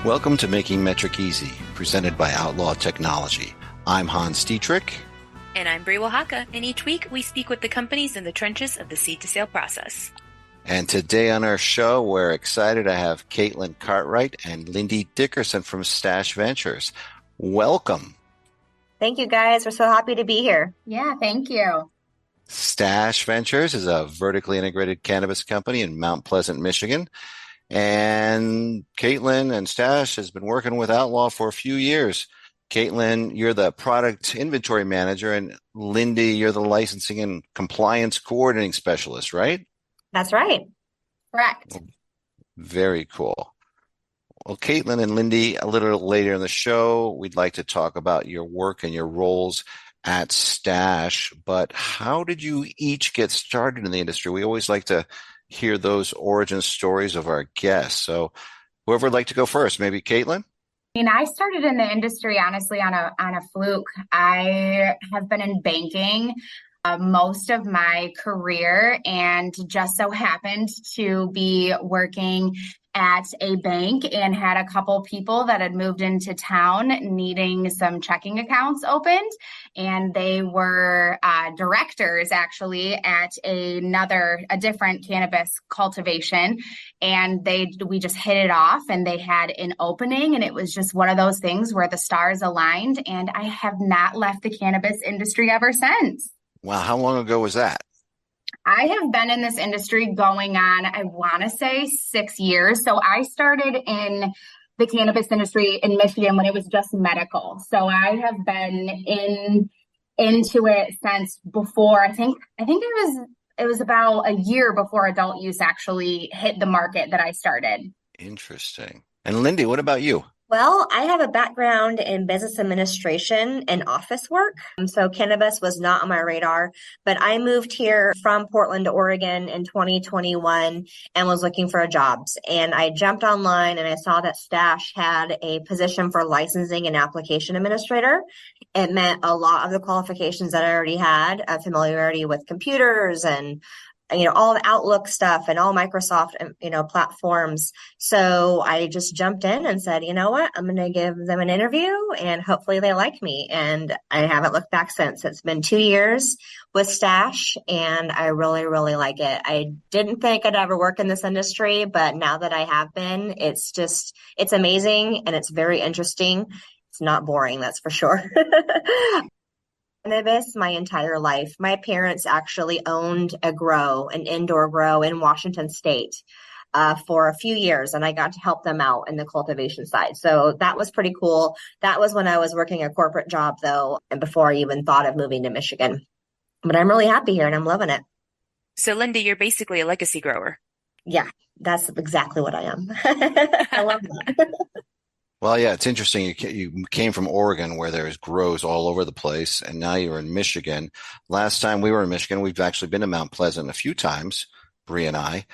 Welcome to Making Metrc Easy, presented by Outlaw Technology. I'm Hans Dietrich. And I'm Brie Oaxaca, and each week we speak with the companies in the trenches of the seed-to-sale process. And today on our show, we're excited to have Caitlin Cartwright and Lindy Dickerson from Stash Ventures. Welcome. Thank you, guys. We're so happy to be here. Yeah, thank you. Stash Ventures is a vertically integrated cannabis company in Mount Pleasant, Michigan. And Caitlin and Stash has been working with Outlaw for a few years. Caitlin, you're the product inventory manager, and Lindy, you're the licensing and compliance coordinating specialist, right? That's right. Correct. Very cool. Well, Caitlin and Lindy, a little later in the show, we'd like to talk about your work and your roles at Stash. But how did you each get started in the industry? We always like to hear those origin stories of our guests. So whoever would like to go first, maybe Caitlin? I started in the industry, honestly, on a fluke. I have been in banking most of my career and just so happened to be working at a bank and had a couple people that had moved into town needing some checking accounts opened. And they were directors actually at a different cannabis cultivation. And we just hit it off and they had an opening, and it was just one of those things where the stars aligned, and I have not left the cannabis industry ever since. Wow. How long ago was that? I have been in this industry going on, I want to say 6 years. So I started in the cannabis industry in Michigan when it was just medical. So I have been into it since before. I think it was about a year before adult use actually hit the market that I started. Interesting. And Lindy, what about you? Well, I have a background in business administration and office work. So cannabis was not on my radar, but I moved here from Portland to Oregon in 2021 and was looking for jobs. And I jumped online and I saw that Stash had a position for licensing and application administrator. It meant a lot of the qualifications that I already had, familiarity with computers and all the Outlook stuff and all Microsoft, platforms. So I just jumped in and said, you know what, I'm going to give them an interview and hopefully they like me. And I haven't looked back since. It's been 2 years with Stash and I really, really like it. I didn't think I'd ever work in this industry, but now that I have been, it's amazing and it's very interesting. It's not boring, that's for sure. Cannabis my entire life. My parents actually owned an indoor grow in Washington State for a few years, and I got to help them out in the cultivation side. So that was pretty cool. That was when I was working a corporate job, though, and before I even thought of moving to Michigan. But I'm really happy here, and I'm loving it. So, Lindy, you're basically a legacy grower. Yeah, that's exactly what I am. I love that. Well, yeah, it's interesting. You came from Oregon where there's grows all over the place, and now you're in Michigan. Last time we were in Michigan, we've actually been to Mount Pleasant a few times, Bree and I.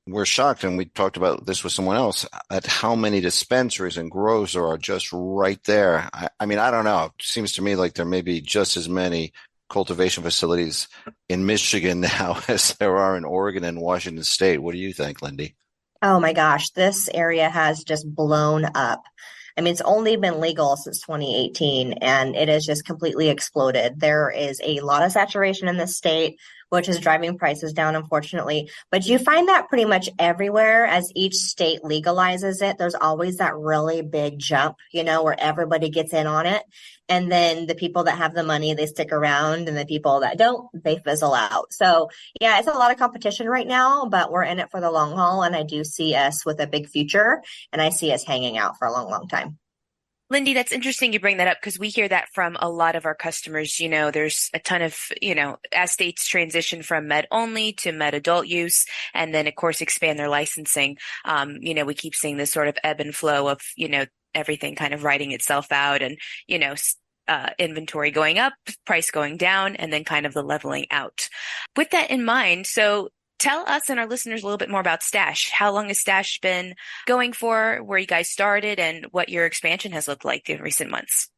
We're shocked, and we talked about this with someone else, at how many dispensaries and grows there are just right there. I mean, I don't know. It seems to me like there may be just as many cultivation facilities in Michigan now as there are in Oregon and Washington State. What do you think, Lindy? Oh my gosh, this area has just blown up. I mean, it's only been legal since 2018 and it has just completely exploded. There is a lot of saturation in this state, which is driving prices down, unfortunately. But you find that pretty much everywhere as each state legalizes it. There's always that really big jump, where everybody gets in on it. And then the people that have the money, they stick around, and the people that don't, they fizzle out. So yeah, it's a lot of competition right now, but we're in it for the long haul. And I do see us with a big future, and I see us hanging out for a long, long time. Lindy, that's interesting you bring that up because we hear that from a lot of our customers. There's a ton of, as states transition from med only to med adult use and then, of course, expand their licensing. We keep seeing this sort of ebb and flow of, everything kind of writing itself out and, inventory going up, price going down, and then kind of the leveling out. With that in mind, so tell us and our listeners a little bit more about Stash. How long has Stash been going for, where you guys started, and what your expansion has looked like in recent months?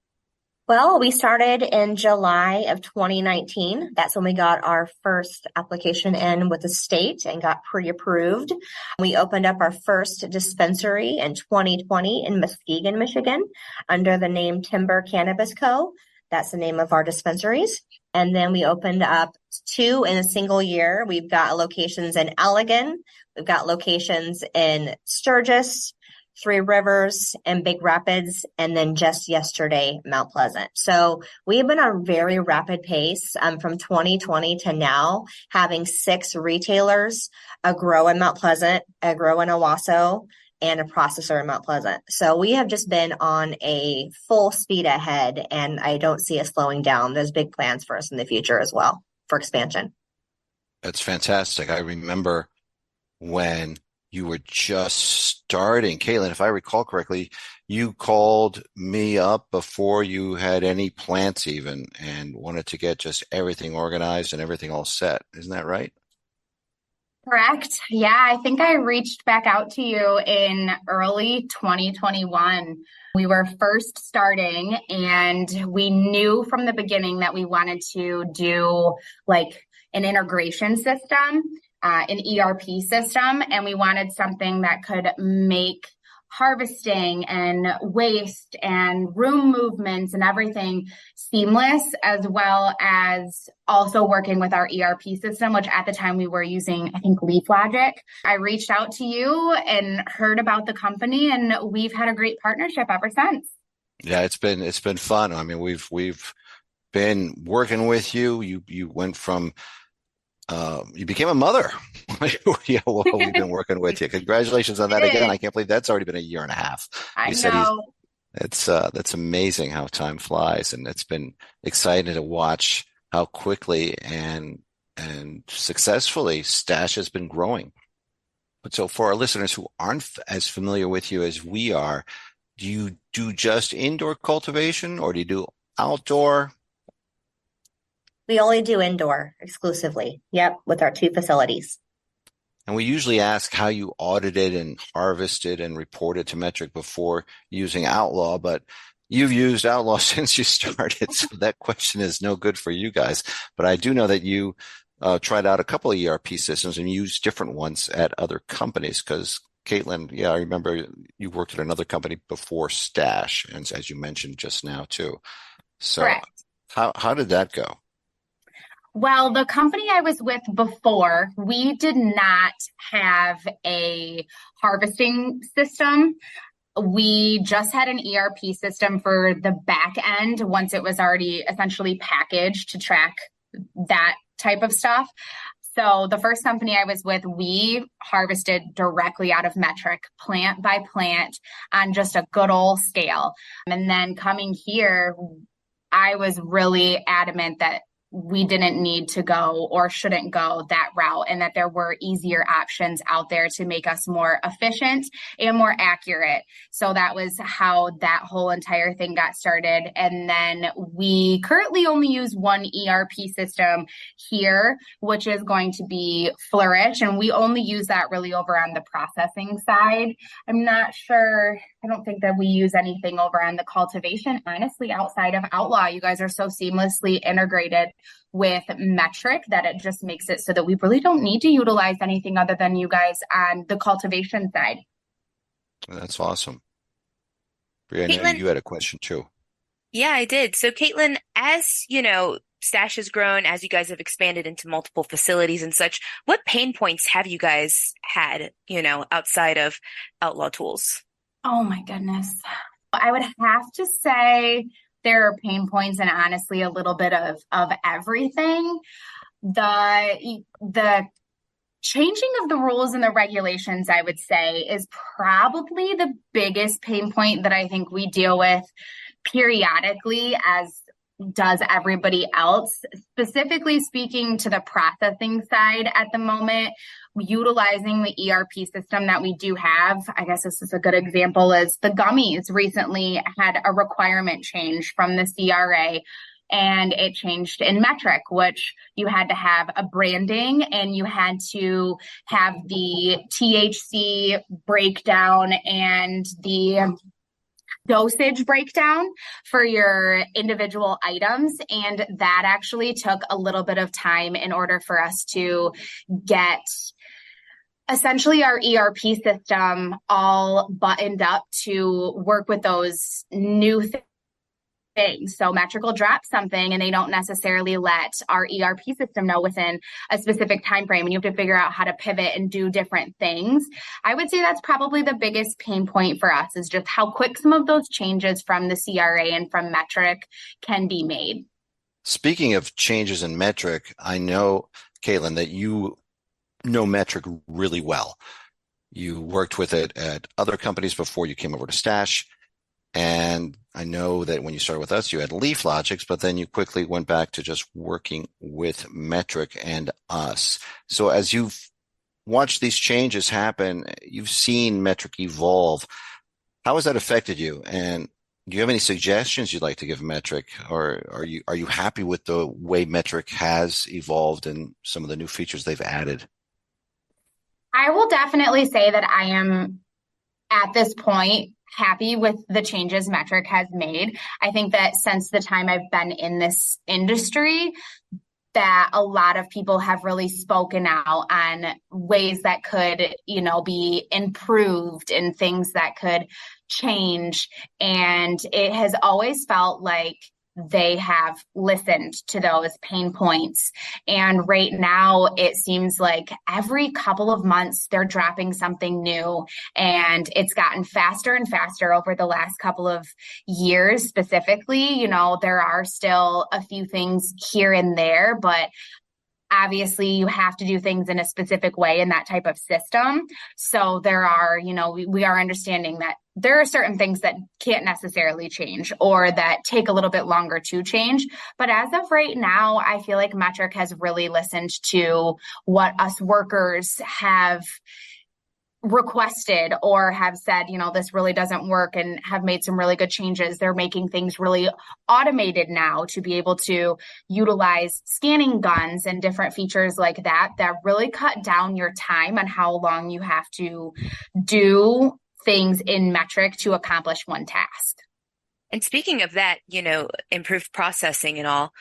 Well, we started in July of 2019. That's when we got our first application in with the state and got pre-approved. We opened up our first dispensary in 2020 in Muskegon, Michigan, under the name Timber Cannabis Co. That's the name of our dispensaries. And then we opened up 2 in a single year. We've got locations in Allegan. We've got locations in Sturgis, Three Rivers, and Big Rapids, and then just yesterday, Mount Pleasant. So we've been on a very rapid pace from 2020 to now, having 6 retailers, a grow in Mount Pleasant, a grow in Owasso, and a processor in Mount Pleasant. So we have just been on a full speed ahead, and I don't see us slowing down. There's big plans for us in the future as well for expansion. That's fantastic. I remember when you were just starting. Caitlin, if I recall correctly, you called me up before you had any plants even and wanted to get just everything organized and everything all set. Isn't that right? Correct. Yeah, I think I reached back out to you in early 2021. We were first starting, and we knew from the beginning that we wanted to do like an integration system, an ERP system, and we wanted something that could make harvesting and waste and room movements and everything seamless, as well as also working with our ERP system, which at the time we were using, I think, LeafLogic. I reached out to you and heard about the company, and we've had a great partnership ever since. Yeah, it's been fun. I mean, we've been working with you. You went from you became a mother. Yeah, well, we've been working with you. Congratulations on that again. I can't believe that's already been a year and a half. I know. That's amazing how time flies, and it's been exciting to watch how quickly and successfully Stash has been growing. But so for our listeners who aren't as familiar with you as we are, do you do just indoor cultivation or do you do outdoor? We only do indoor exclusively. Yep, with our 2 facilities. And we usually ask how you audited and harvested and reported to Metrc before using Outlaw, but you've used Outlaw since you started, so that question is no good for you guys. But I do know that you tried out a couple of ERP systems and used different ones at other companies because Caitlin, yeah, I remember you worked at another company before Stash, and as you mentioned just now too. So Correct. How did that go? Well, the company I was with before, we did not have a harvesting system. We just had an ERP system for the back end once it was already essentially packaged to track that type of stuff. So the first company I was with, we harvested directly out of Metrc, plant by plant, on just a good old scale. And then coming here, I was really adamant that we didn't need to go or shouldn't go that route, and that there were easier options out there to make us more efficient and more accurate. So that was how that whole entire thing got started. And then we currently only use one ERP system here, which is going to be Flourish. And we only use that really over on the processing side. I'm not sure. I don't think that we use anything over on the cultivation, honestly, outside of Outlaw. You guys are so seamlessly integrated with Metrc that it just makes it so that we really don't need to utilize anything other than you guys on the cultivation side. That's awesome. Brianna, Caitlin, you had a question too. Yeah, I did. So Caitlin, as you know, Stash has grown, as you guys have expanded into multiple facilities and such, what pain points have you guys had, outside of Outlaw tools? Oh my goodness. I would have to say there are pain points and honestly a little bit of everything. The changing of the rules and the regulations, I would say, is probably the biggest pain point that I think we deal with periodically, as does everybody else. Specifically speaking to the processing side at the moment, utilizing the ERP system that we do have, I guess this is a good example, is the gummies recently had a requirement change from the CRA, and it changed in Metrc, which you had to have a branding and you had to have the THC breakdown and the dosage breakdown for your individual items. And that actually took a little bit of time in order for us to get essentially our ERP system all buttoned up to work with those new things. So Metrc will drop something and they don't necessarily let our ERP system know within a specific time frame, and you have to figure out how to pivot and do different things. I would say that's probably the biggest pain point for us, is just how quick some of those changes from the CRA and from Metrc can be made. Speaking of changes in Metrc, I know, Caitlin, that you know Metrc really well. You worked with it at other companies before you came over to Stash. And I know that when you started with us, you had Leaf Logics, but then you quickly went back to just working with Metrc and us. So as you've watched these changes happen, you've seen Metrc evolve. How has that affected you? And do you have any suggestions you'd like to give Metrc, or are you happy with the way Metrc has evolved and some of the new features they've added? I will definitely say that I am, at this point, happy with the changes Metrc has made. I think that since the time I've been in this industry, that a lot of people have really spoken out on ways that could, be improved and things that could change. And it has always felt like they have listened to those pain points. And right now, it seems like every couple of months, they're dropping something new. And it's gotten faster and faster over the last couple of years specifically. There are still a few things here and there, but obviously you have to do things in a specific way in that type of system. So there are, we are understanding that there are certain things that can't necessarily change or that take a little bit longer to change. But as of right now, I feel like Metrc has really listened to what us workers have requested or have said, this really doesn't work, and have made some really good changes. They're making things really automated now to be able to utilize scanning guns and different features like that really cut down your time on how long you have to do things in Metrc to accomplish one task. And speaking of that, improved processing and all,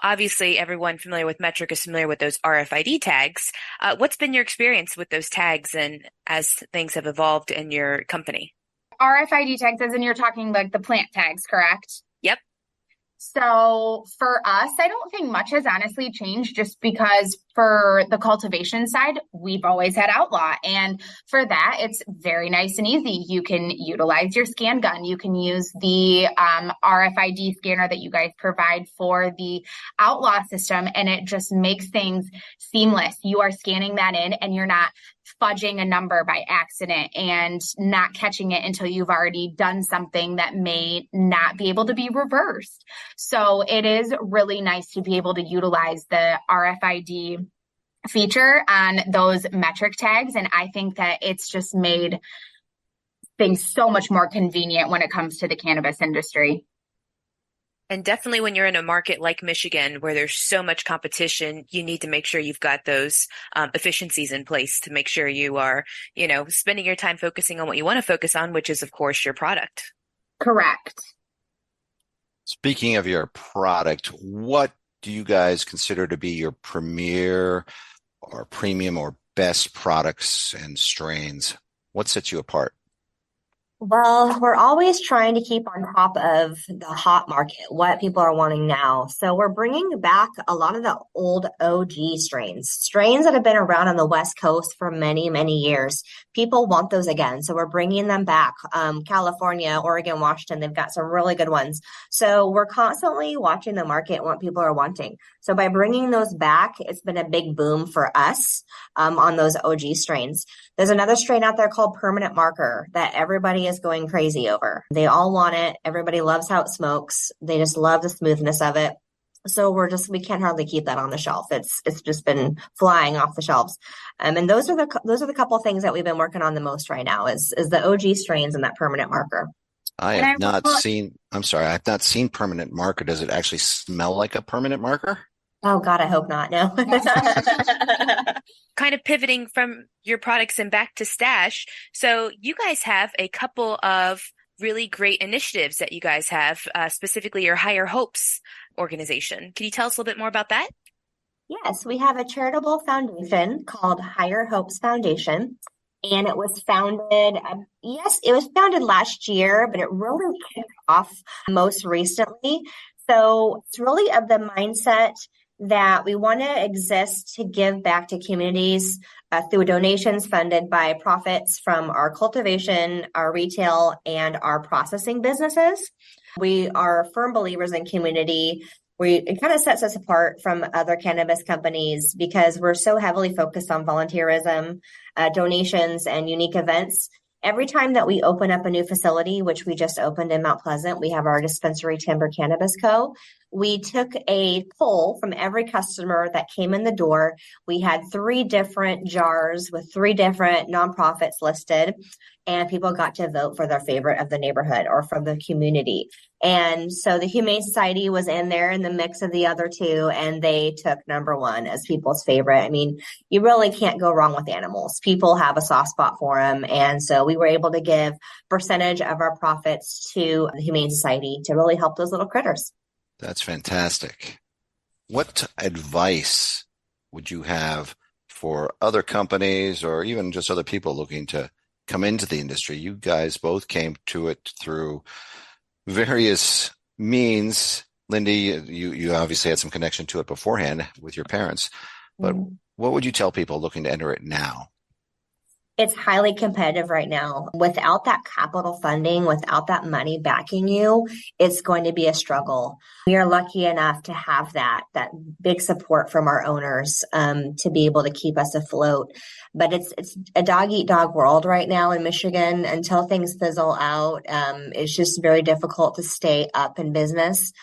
obviously everyone familiar with Metrc is familiar with those RFID tags. What's been your experience with those tags and as things have evolved in your company? RFID tags, as in you're talking like the plant tags, correct? Yep. So for us, I don't think much has honestly changed, just because for the cultivation side, we've always had Outlaw. And for that, it's very nice and easy. You can utilize your scan gun. You can use the RFID scanner that you guys provide for the Outlaw system, and it just makes things seamless. You are scanning that in, and you're not fudging a number by accident and not catching it until you've already done something that may not be able to be reversed. So it is really nice to be able to utilize the RFID feature on those Metrc tags. And I think that it's just made things so much more convenient when it comes to the cannabis industry. And definitely when you're in a market like Michigan, where there's so much competition, you need to make sure you've got those efficiencies in place to make sure you are, spending your time focusing on what you want to focus on, which is, of course, your product. Correct. Speaking of your product, what do you guys consider to be your premier or premium or best products and strains? What sets you apart? Well, we're always trying to keep on top of the hot market, what people are wanting now. So we're bringing back a lot of the old OG strains that have been around on the West Coast for many, many years. People want those again. So we're bringing them back. California, Oregon, Washington, they've got some really good ones. So we're constantly watching the market and what people are wanting. So by bringing those back, it's been a big boom for us on those OG strains. There's another strain out there called Permanent Marker that everybody is going crazy over. They all want it. Everybody loves how it smokes. They just love the smoothness of it. So we can't hardly keep that on the shelf. It's just been flying off the shelves. And those are the couple of things that we've been working on the most right now is the OG strains and that Permanent Marker. I've not seen Permanent Marker. Does it actually smell like a permanent marker? Oh God, I hope not. No. Kind of pivoting from your products and back to Stash. So you guys have a couple of really great initiatives that you guys have, specifically your Higher Hopes organization. Can you tell us a little bit more about that? Yes, we have a charitable foundation called Higher Hopes Foundation. And it was founded, yes, it was founded last year, but it really kicked off most recently. So it's really of the mindset that we want to exist to give back to communities through donations funded by profits from our cultivation, our retail, and our processing businesses. We are firm believers in community. It kind of sets us apart from other cannabis companies because we're so heavily focused on volunteerism, donations, and unique events. Every time that we open up a new facility, which we just opened in Mount Pleasant, we have our dispensary Timber Cannabis Co. We took a poll from every customer that came in the door. We had 3 different jars with 3 different nonprofits listed, and people got to vote for their favorite of the neighborhood or from the community. And so the Humane Society was in there in the mix of the other 2, and they took number 1 as people's favorite. I mean, you really can't go wrong with animals. People have a soft spot for them. And so we were able to give percentage of our profits to the Humane Society to really help those little critters. That's fantastic. What advice would you have for other companies or even just other people looking to come into the industry? You guys both came to it through various means. Lindy, you obviously had some connection to it beforehand with your parents, but what would you tell people looking to enter it now? It's highly competitive right now. Without that capital funding, without that money backing you, it's going to be a struggle. We are lucky enough to have that big support from our owners to be able to keep us afloat. But it's a dog-eat-dog world right now in Michigan. Until things fizzle out, it's just very difficult to stay up in business.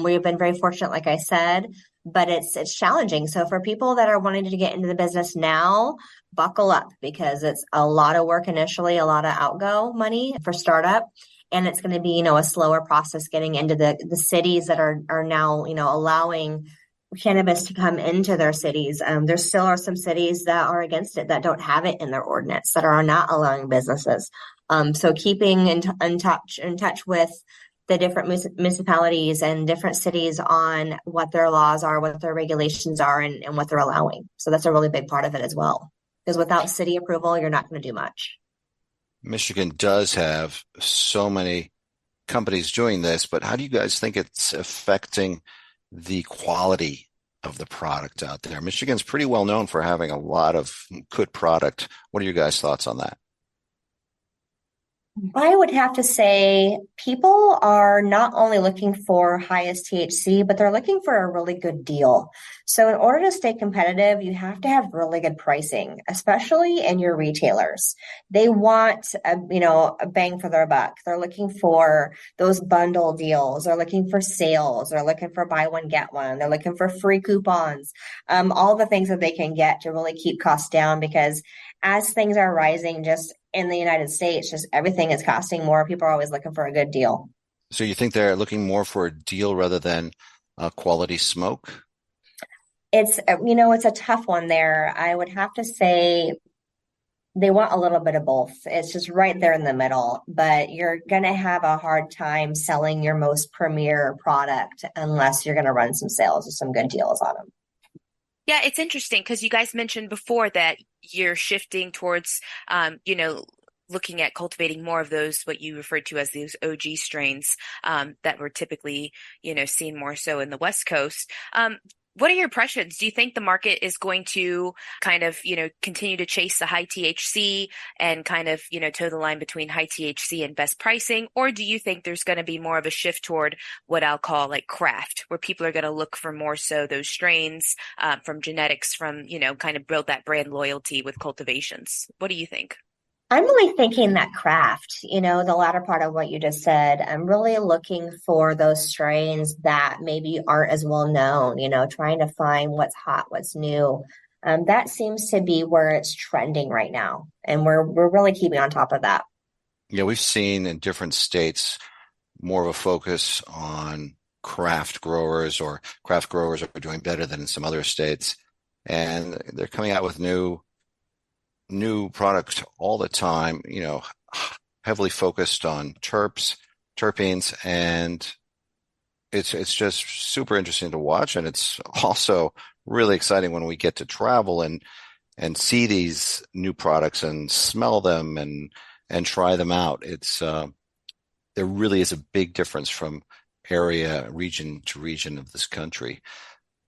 We've been very fortunate, like I said, but it's challenging. So for people that are wanting to get into the business now, buckle up because it's a lot of work initially, a lot of outgo money for startup. And it's going to be, a slower process getting into the cities that are now, allowing cannabis to come into their cities. There still are some cities that are against it, that don't have it in their ordinance, that are not allowing businesses. So keeping in touch with the different municipalities and different cities on what their laws are, what their regulations are, and what they're allowing. So that's a really big part of it as well. Because without city approval, you're not going to do much. Michigan does have so many companies doing this, but how do you guys think it's affecting the quality of the product out there? Michigan's pretty well known for having a lot of good product. What are your guys' thoughts on that? I would have to say people are not only looking for highest THC, but they're looking for a really good deal. So in order to stay competitive, you have to have really good pricing, especially in your retailers. They want a bang for their buck. They're looking for those bundle deals. They're looking for sales. They're looking for buy one, get one. They're looking for free coupons, all the things that they can get to really keep costs down, because as things are rising just in the United States, just everything is costing more. People are always looking for a good deal. So you think they're looking more for a deal rather than quality smoke? It's a tough one there. I would have to say they want a little bit of both. It's just right there in the middle, but you're going to have a hard time selling your most premier product unless you're going to run some sales with some good deals on them. Yeah, it's interesting because you guys mentioned before that you're shifting towards, looking at cultivating more of those, what you referred to as those OG strains, that were typically, seen more so in the West Coast. What are your impressions? Do you think the market is going to kind of, continue to chase the high THC and kind of, toe the line between high THC and best pricing? Or do you think there's going to be more of a shift toward what I'll call like craft, where people are going to look for more so those strains from genetics, from, kind of build that brand loyalty with cultivations? What do you think? I'm really thinking that craft, the latter part of what you just said. I'm really looking for those strains that maybe aren't as well known, trying to find what's hot, what's new. That seems to be where it's trending right now. And we're really keeping on top of that. Yeah, we've seen in different states more of a focus on craft growers, or craft growers are doing better than in some other states. And they're coming out with new products all the time, heavily focused on terpenes, and it's just super interesting to watch, and it's also really exciting when we get to travel and see these new products and smell them and try them out. It's there really is a big difference from region to region of this country.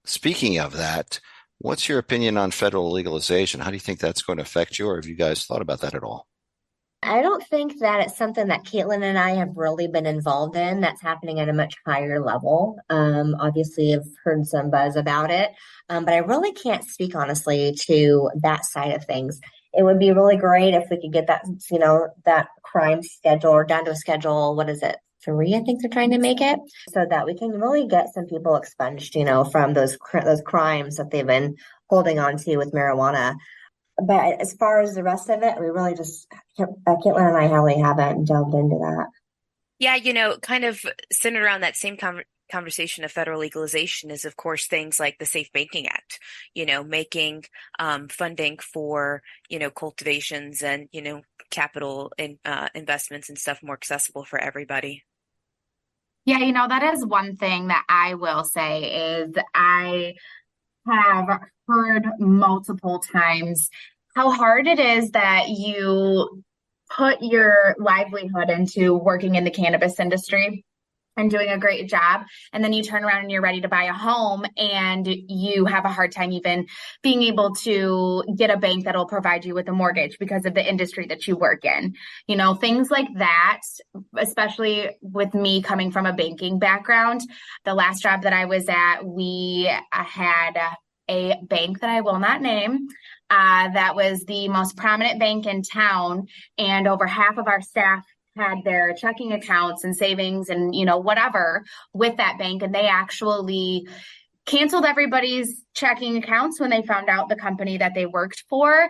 Speaking of that, what's your opinion on federal legalization? How do you think that's going to affect you, or have you guys thought about that at all? I don't think that it's something that Caitlin and I have really been involved in. That's happening at a much higher level. Obviously, I've heard some buzz about it, but I really can't speak honestly to that side of things. It would be really great if we could get that, that crime schedule or down to a schedule. What is it? 3, I think they're trying to make it, so that we can really get some people expunged, from those crimes that they've been holding on to with marijuana. But as far as the rest of it, we really just, Caitlin and I really haven't delved into that. Yeah, kind of centered around that same conversation of federal legalization is, of course, things like the Safe Banking Act, making funding for, cultivations and, capital investments and stuff more accessible for everybody. Yeah, that is one thing that I will say is I have heard multiple times how hard it is that you put your livelihood into working in the cannabis industry and doing a great job. And then you turn around and you're ready to buy a home and you have a hard time even being able to get a bank that'll provide you with a mortgage because of the industry that you work in. Things like that, especially with me coming from a banking background. The last job that I was at, we had a bank that I will not name. That was the most prominent bank in town, and over half of our staff had their checking accounts and savings and, whatever with that bank. And they actually canceled everybody's checking accounts when they found out the company that they worked for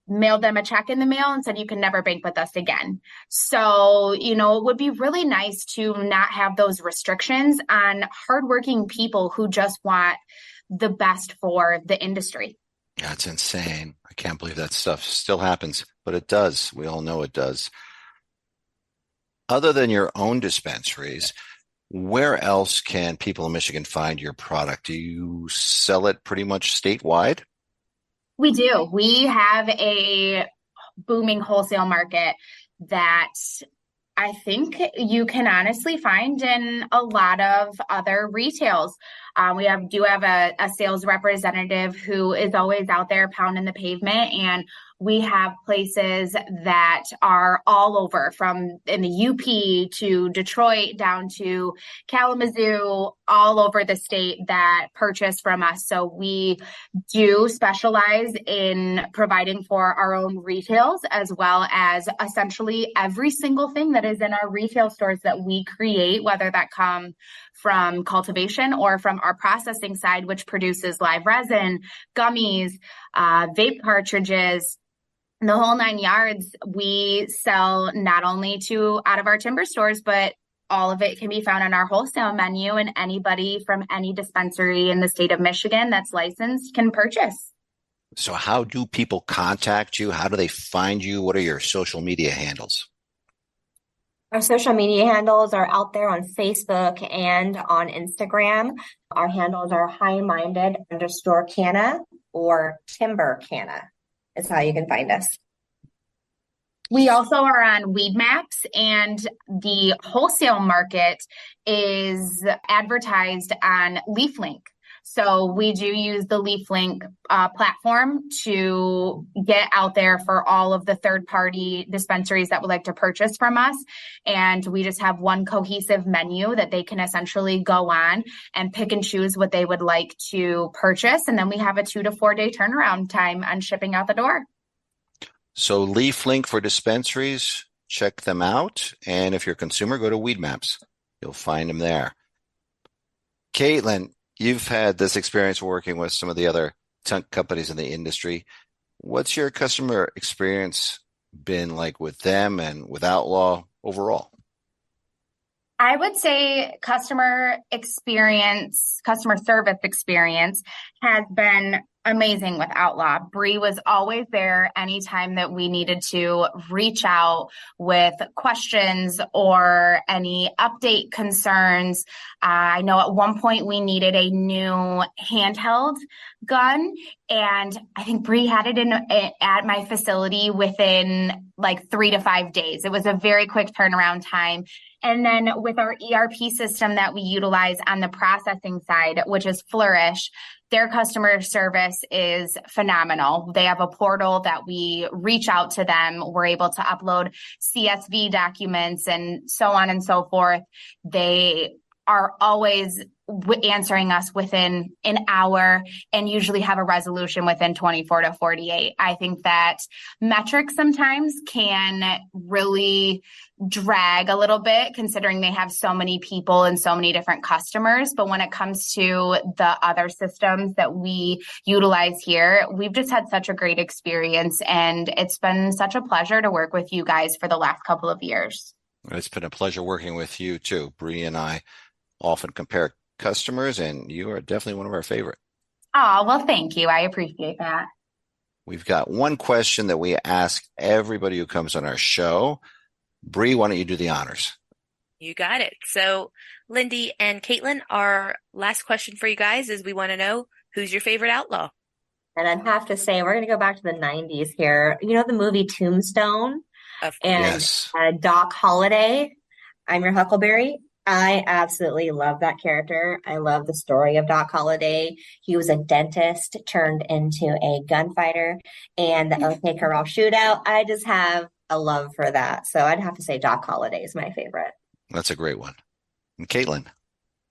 mailed them a check in the mail and said, you can never bank with us again. So, it would be really nice to not have those restrictions on hardworking people who just want the best for the industry. That's insane. I can't believe that stuff still happens, but it does. We all know it does. Other than your own dispensaries, where else can people in Michigan find your product? Do you sell it pretty much statewide? We do. We have a booming wholesale market that I think you can honestly find in a lot of other retails. We do have a sales representative who is always out there pounding the pavement, and we have places that are all over, from in the UP to Detroit down to Kalamazoo, all over the state that purchase from us. So we do specialize in providing for our own retails, as well as essentially every single thing that is in our retail stores that we create, whether that come from cultivation or from our processing side, which produces live resin, gummies, vape cartridges, the whole 9 yards. We sell not only to out of our timber stores, but all of it can be found on our wholesale menu, and anybody from any dispensary in the state of Michigan that's licensed can purchase. So how do people contact you? How do they find you? What are your social media handles? Our social media handles are out there on Facebook and on Instagram. Our handles are high-minded_canna or timber canna. Is how you can find us. We also are on Weed Maps, and the wholesale market is advertised on LeafLink. So we do use the LeafLink platform to get out there for all of the third-party dispensaries that would like to purchase from us. And we just have one cohesive menu that they can essentially go on and pick and choose what they would like to purchase. And then we have a 2 to 4 day turnaround time on shipping out the door. So LeafLink for dispensaries, check them out. And if you're a consumer, go to Weed Maps. You'll find them there. Caitlin, you've had this experience working with some of the other companies in the industry. What's your customer experience been like with them and with Outlaw overall? I would say customer service experience has been amazing with Outlaw. Bree was always there anytime that we needed to reach out with questions or any update concerns. I know at one point we needed a new handheld gun, and I think Bree had it at my facility within like 3 to 5 days. It was a very quick turnaround time. And then with our ERP system that we utilize on the processing side, which is Flourish, their customer service is phenomenal. They have a portal that we reach out to them. We're able to upload CSV documents and so on and so forth. They are always answering us within an hour and usually have a resolution within 24 to 48. I think that Metrc sometimes can really drag a little bit considering they have so many people and so many different customers. But when it comes to the other systems that we utilize here, we've just had such a great experience, and it's been such a pleasure to work with you guys for the last couple of years. It's been a pleasure working with you too. Bree and I often compare customers, and you are definitely one of our favorite. Oh, well, thank you. I appreciate that. We've got one question that we ask everybody who comes on our show. Bree, why don't you do the honors? You got it. So, Lindy and Caitlin, our last question for you guys is we want to know, who's your favorite outlaw? And I'd have to say, we're going to go back to the 90s here. You know the movie Tombstone? Of course. And Yes. Doc Holliday, I'm your Huckleberry. I absolutely love that character. I love the story of Doc Holliday. He was a dentist turned into a gunfighter, and the OK Corral shootout. I just have a love for that. So I'd have to say Doc Holliday is my favorite. That's a great one. And Caitlin?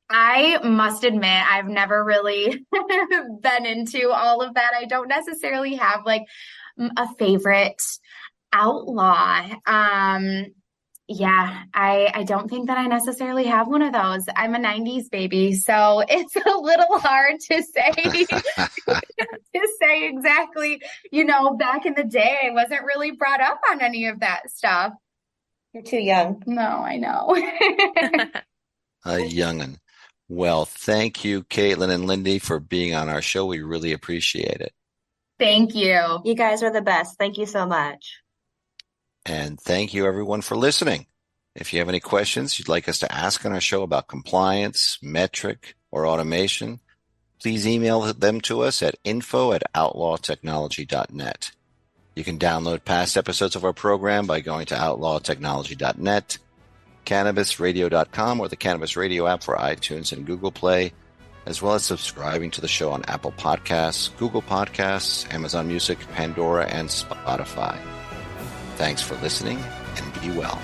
I must admit, I've never really been into all of that. I don't necessarily have like a favorite outlaw. Yeah, I don't think that I necessarily have one of those. I'm a 90s baby, so it's a little hard to say to say exactly, back in the day, I wasn't really brought up on any of that stuff. You're too young. No, I know. A young'un. Well, thank you, Caitlin and Lindy, for being on our show. We really appreciate it. Thank you. You guys are the best. Thank you so much. And thank you, everyone, for listening. If you have any questions you'd like us to ask on our show about compliance, Metrc, or automation, please email them to us at info@outlawtechnology.net. You can download past episodes of our program by going to outlawtechnology.net, cannabisradio.com, or the Cannabis Radio app for iTunes and Google Play, as well as subscribing to the show on Apple Podcasts, Google Podcasts, Amazon Music, Pandora, and Spotify. Thanks for listening, and be well.